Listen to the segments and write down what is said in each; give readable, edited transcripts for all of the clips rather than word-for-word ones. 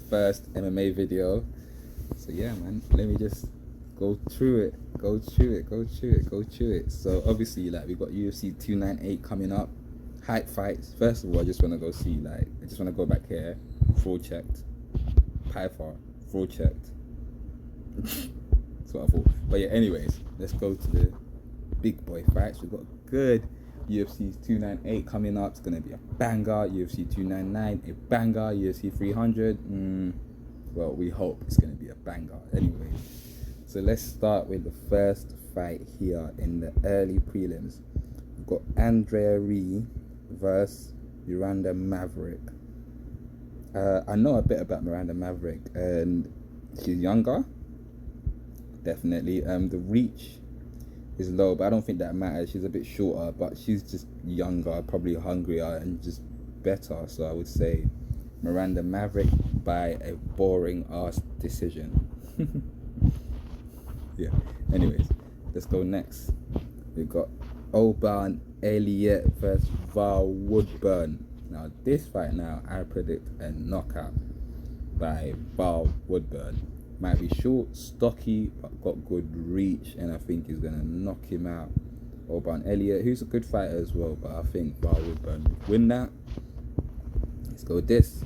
First MMA video. So yeah, man, let me just go through it. So obviously, like, we got UFC 298 coming up, hype fights. First of all, I just want to go see, like, I just want to go back here, fraud checked, Python, fraud checked. That's what I thought. But yeah, anyways, let's go to the big boy fights. We've got good UFC 298 coming up. It's gonna be a banger. UFC 299, a banger. UFC 300. Well, we hope it's gonna be a banger. Anyway, so let's start with the first fight here in the early prelims. We've got Andrea Ree versus Miranda Maverick. I know a bit about Miranda Maverick, and she's younger. Definitely. The reach is low, but I don't think that matters. She's a bit shorter, but she's just younger, probably hungrier, and just better. So I would say Miranda Maverick by a boring ass decision. Yeah. Anyways, let's go next. We've got Oban Elliott versus Val Woodburn. Now this fight, I predict a knockout by Val Woodburn. Might be short, stocky, but got good reach, and I think he's gonna knock him out. Oban Elliott, who's a good fighter as well, but I think Val Woodburn would win that. Let's go with this.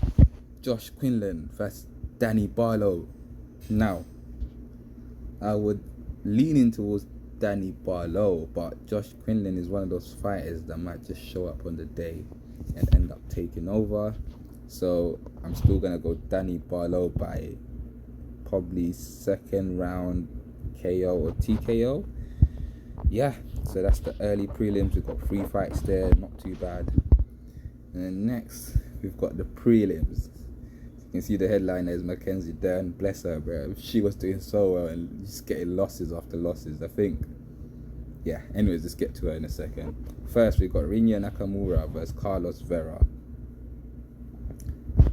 Josh Quinlan versus Danny Barlow. Now, I would lean in towards Danny Barlow, but Josh Quinlan is one of those fighters that might just show up on the day and end up taking over. So I'm still gonna go Danny Barlow by probably second round KO or TKO. Yeah, so that's the early prelims. We've got 3 fights there, not too bad. And then next, we've got the prelims. You can see the headline is Mackenzie Dern. Bless her, bro. She was doing so well and just getting losses after losses, I think. Yeah, anyways, let's get to her in a second. First, we've got Rinya Nakamura versus Carlos Vera.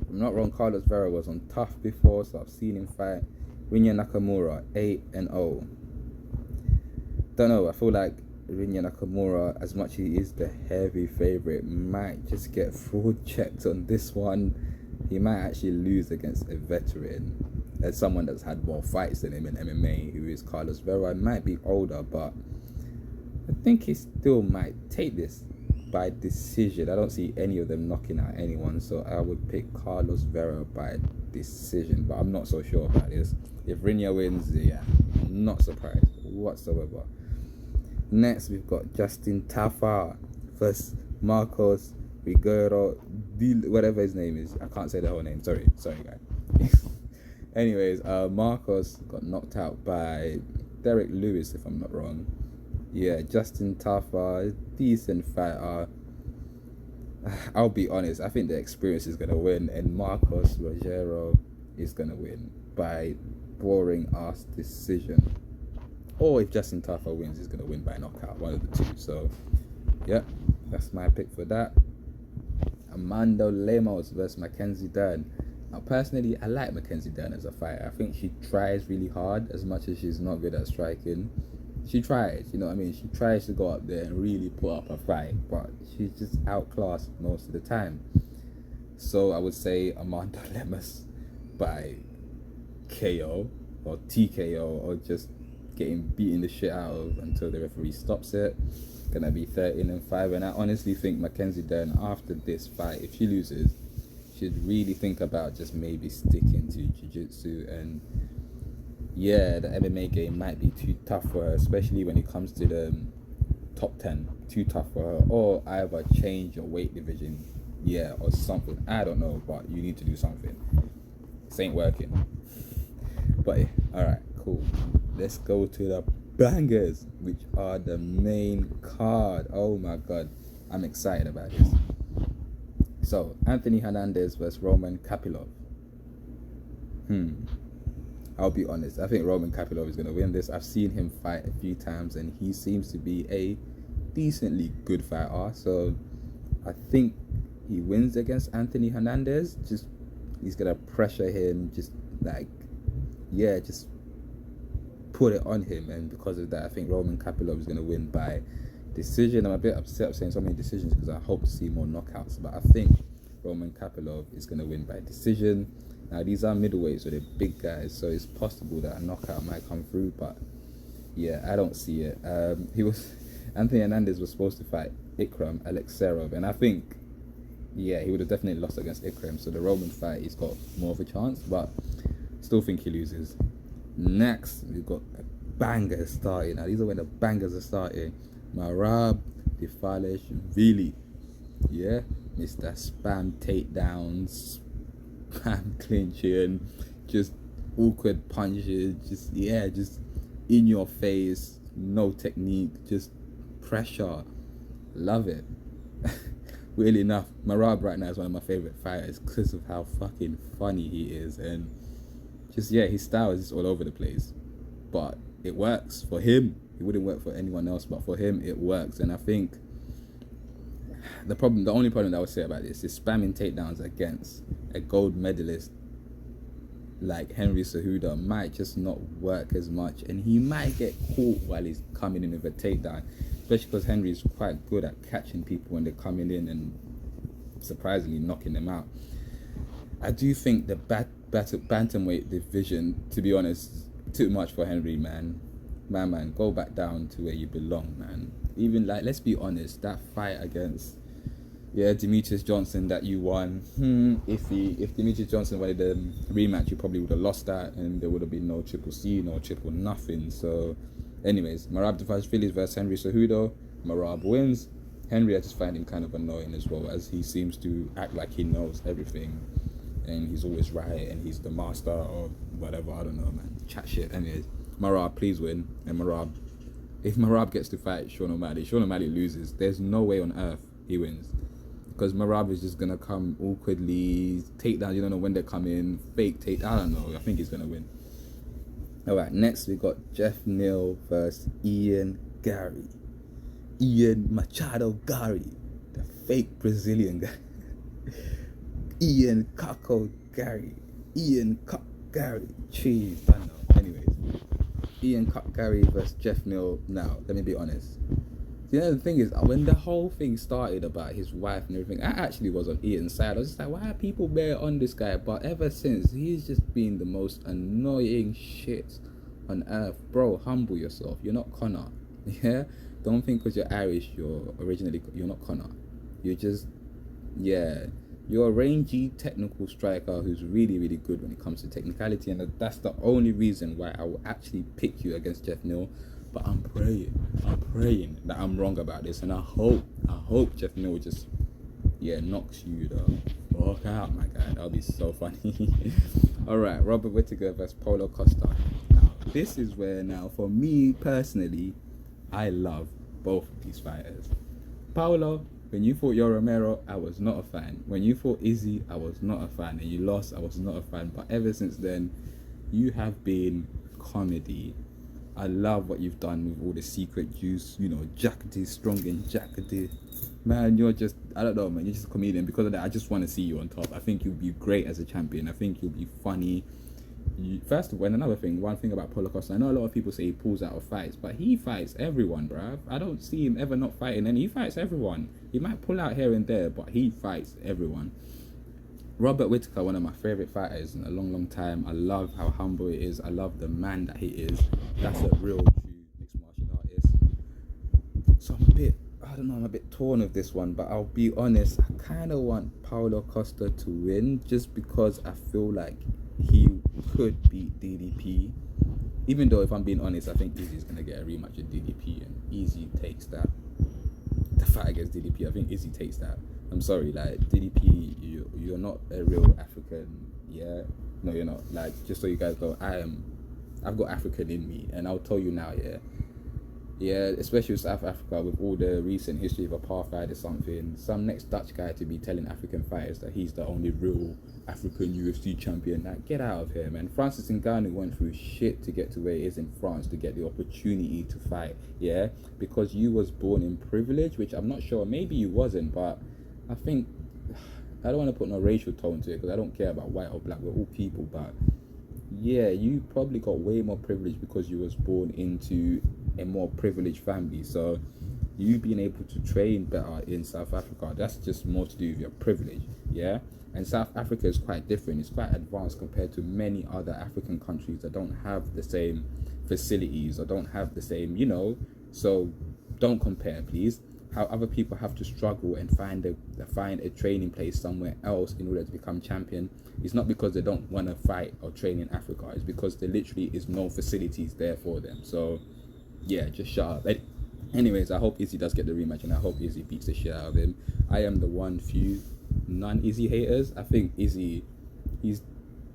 I'm not wrong, Carlos Vera was on Tough before, so I've seen him fight. Rinya Nakamura, 8-0. Don't know, I feel like Rinya Nakamura, as much as he is the heavy favourite, might just get fraud checked on this one. He might actually lose against a veteran, as someone that's had more fights than him in MMA, who is Carlos Vera. He might be older, but I think he still might take this by decision. I don't see any of them knocking out anyone, so I would pick Carlos Vera by decision, but I'm not so sure about this. If Rinya wins, yeah, I'm not surprised whatsoever. Next, we've got Justin Tafa versus Marcos Figueroa, whatever his name is. I can't say the whole name. Sorry, guys. Anyways, Marcos got knocked out by Derek Lewis, if I'm not wrong. Yeah, Justin Tafa, decent fighter. I'll be honest, I think the experience is going to win, and Marcos Rogero is going to win by boring ass decision. Or if Justin Tafa wins, he's going to win by knockout, one of the two. So, yeah, that's my pick for that. Amanda Lemos versus Mackenzie Dern. Now, personally, I like Mackenzie Dern as a fighter. I think she tries really hard, as much as she's not good at striking. She tries, you know what I mean? She tries to go up there and really put up a fight, but she's just outclassed most of the time. So I would say Amanda Lemos by KO or TKO, or just getting beaten the shit out of until the referee stops it. Gonna be 13-5, and I honestly think Mackenzie Dern, after this fight, if she loses, should really think about just maybe sticking to jiu-jitsu. And yeah, the MMA game might be too tough for her, especially when it comes to the top 10. Too tough for her. Or either change your weight division, yeah, or something. I don't know, but you need to do something. This ain't working. But yeah, alright, cool. Let's go to the bangers, which are the main card. Oh my god, I'm excited about this. So, Anthony Hernandez versus Roman Kapilov. I'll be honest, I think Roman Kapilov is going to win this. I've seen him fight a few times, and he seems to be a decently good fighter. So, I think he wins against Anthony Hernandez. Just, he's going to pressure him, just put it on him, and because of that, I think Roman Kapilov is going to win by decision. I'm a bit upset of saying so many decisions because I hope to see more knockouts, but I think Roman Kapilov is going to win by decision. Now these are middleweights, so they're big guys, so it's possible that a knockout might come through, but yeah, I don't see it. Anthony Hernandez was supposed to fight Ikram Alexerov, and I think, yeah, he would have definitely lost against Ikram, so the Roman fight, he's got more of a chance, but still think he loses. Next, we've got a banger starting. Now, these are when the bangers are starting. Marab Dvalishvili, yeah, Mr. Spam takedowns, spam clinching, just awkward punches, just in your face, no technique, just pressure. Love it. Weirdly enough, Marab right now is one of my favorite fighters because of how fucking funny he is, and just his style is just all over the place, but it works for him. It wouldn't work for anyone else, but for him it works. And I think the only problem that I would say about this is spamming takedowns against a gold medalist like Henry Cejudo might just not work as much, and he might get caught while he's coming in with a takedown, especially because Henry is quite good at catching people when they're coming in and surprisingly knocking them out. I do think the bantamweight division, to be honest, too much for Henry, man. Man, go back down to where you belong, man. Even, like, let's be honest, that fight against Demetrius Johnson that you won, if Demetrius Johnson wanted the rematch, you probably would have lost that, and there would have been no triple C, no triple nothing. So anyways, Marab Dvalishvili versus Henry Cejudo. Marab wins. Henry, I just find him kind of annoying as well, as he seems to act like he knows everything and he's always right and he's the master or whatever. I don't know, man. Chat shit. Anyways, Marab, please win. And if Marab gets to fight Sean O'Malley loses. There's no way on earth he wins, because Marab is just gonna come awkwardly, take down, you don't know when they come in, fake take, I don't know. I think he's gonna win. Alright, next we got Jeff Neal versus Ian Machado Gary, the fake Brazilian guy. Ian Cock Gary. Jeez, I don't know. Anyways, Ian Cock Gary versus Jeff Neal. Now, let me be honest. You know, the thing is, when the whole thing started about his wife and everything, I actually was on Ian's side. I was just like, why are people bare on this guy? But ever since, he's just been the most annoying shit on earth. Bro, humble yourself. You're not Connor. Yeah? Don't think because you're Irish, you're not Connor. You're just, you're a rangy technical striker who's really, really good when it comes to technicality, and that's the only reason why I will actually pick you against Jeff Neal. But I'm praying that I'm wrong about this, and I hope Jeff Neal just knocks you the fuck out, my guy. That'll be so funny. Alright, Robert Whittaker versus Paulo Costa. Now, this is where, now, for me personally, I love both of these fighters. Paulo, when you fought Yo Romero, I was not a fan. When you fought Izzy, I was not a fan. And you lost, I was not a fan. But ever since then, you have been comedy. I love what you've done with all the secret juice, Jackety, strong and Jackety. Man, you're just, I don't know, man, you're just a comedian. Because of that, I just want to see you on top. I think you'll be great as a champion. I think you'll be funny. First of all, and another thing, one thing about Paulo Costa, I know a lot of people say he pulls out of fights, but he fights everyone, bruv. I don't see him ever not fighting, and he fights everyone. He might pull out here and there, but he fights everyone. Robert Whittaker, one of my favourite fighters in a long, long time. I love how humble he is. I love the man that he is. That's a real true mixed martial artist. So I'm a bit torn of this one, but I'll be honest, I kind of want Paulo Costa to win just because I feel like he could beat DDP. Even though, if I'm being honest, I think Izzy's going to get a rematch with DDP, and Izzy takes that. The fight against DDP, I think Izzy takes that. I'm sorry, like, DDP, you're not a real African, yeah? No, you're not. Like, just so you guys know, I've got African in me, and I'll tell you now, especially with South Africa, with all the recent history of apartheid or something, some next Dutch guy to be telling African fighters that he's the only real African UFC champion. Like, get out of here, man. Francis Ngannou went through shit to get to where he is in France, to get the opportunity to fight, because you was born in privilege, which I'm not sure, maybe you wasn't, but I think, I don't want to put no racial tone to it, because I don't care about white or black, we're all people, but you probably got way more privilege because you was born into a more privileged family. So you being able to train better in South Africa, that's just more to do with your privilege, yeah? And South Africa is quite different. It's quite advanced compared to many other African countries that don't have the same facilities or don't have the same, so don't compare, please. How other people have to struggle and find a training place somewhere else in order to become champion, it's not because they don't want to fight or train in Africa. It's because there literally is no facilities there for them. So yeah, just shut up. Anyways, I hope Izzy does get the rematch, and I hope Izzy beats the shit out of him. I am the one few non-Izzy haters. I think Izzy, he's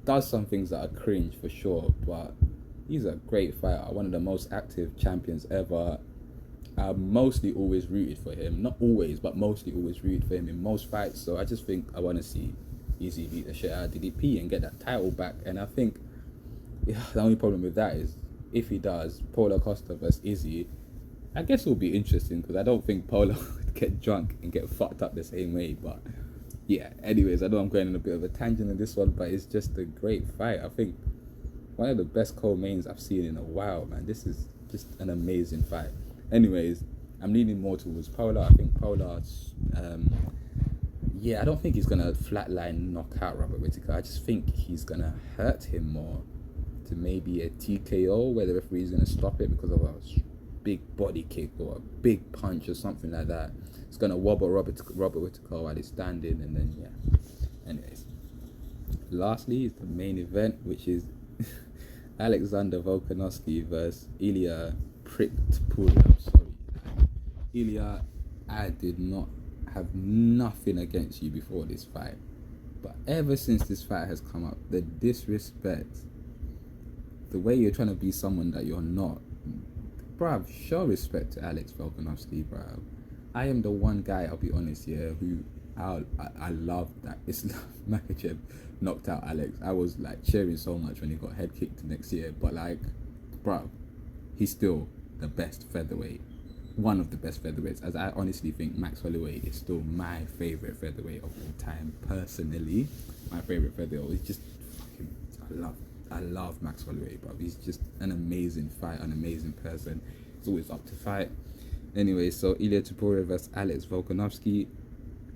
does some things that are cringe for sure, but he's a great fighter, one of the most active champions ever. I mostly always rooted for him, not always, but mostly always rooted for him in most fights. So I just think I want to see Izzy beat the shit out of DDP and get that title back. And I think the only problem with that is if he does, Paulo Costa versus Izzy, I guess it'll be interesting because I don't think Paulo would get drunk and get fucked up the same way. But yeah, anyways, I know I'm going on a bit of a tangent in this one, but it's just a great fight. I think one of the best co-mains I've seen in a while, man. This is just an amazing fight. Anyways, I'm leaning more towards Paulo. I think Paulo, I don't think he's going to flatline knock out Robert Whittaker. I just think he's going to hurt him more to maybe a TKO, where the referee's going to stop it because of a big body kick or a big punch or something like that. It's going to wobble Robert Whittaker while he's standing, and then, yeah. Anyways, lastly is the main event, which is Alexander Volkanovski versus Ilya Pricked. Sorry, Ilya, I did not have nothing against you before this fight, but ever since this fight has come up, the disrespect, the way you're trying to be someone that you're not, bruv, show respect to Alex Volkanovski, bruv. I am the one guy, I'll be honest here, who I love that Islam Makhachev knocked out Alex. I was like cheering so much when he got head kicked next year, but like, bruv, he's still the best featherweight, one of the best featherweights, as I honestly think Max Holloway is still my favorite featherweight of all time. Personally, my favorite featherweight is just fucking, I love Max Holloway, but he's just an amazing fighter, an amazing person. He's always up to fight. Anyway, so Ilya Topuria versus Alex Volkanovski.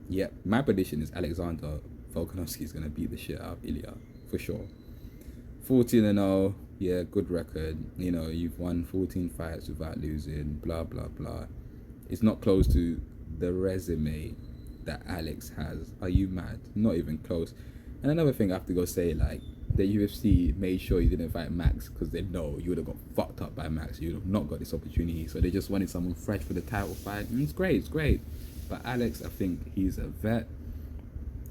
Yeah, my prediction is Alexander Volkanovski is going to beat the shit out of Ilya, for sure. 14-0, yeah, good record. You've won 14 fights without losing, blah, blah, blah. It's not close to the resume that Alex has. Are you mad? Not even close. And another thing I have to go say, like, the UFC made sure you didn't fight Max because they know you would have got fucked up by Max. You would have not got this opportunity. So they just wanted someone fresh for the title fight. And it's great. But Alex, I think he's a vet.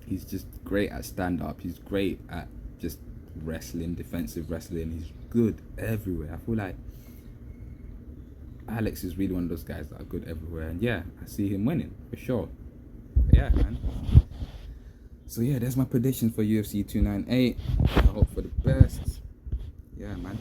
He's just great at stand-up. He's great at just wrestling, defensive wrestling. He's good everywhere. I feel like Alex is really one of those guys that are good everywhere. And yeah, I see him winning, for sure. But yeah, man. So yeah, there's my prediction for UFC 298. I hope for the best. Yeah, man.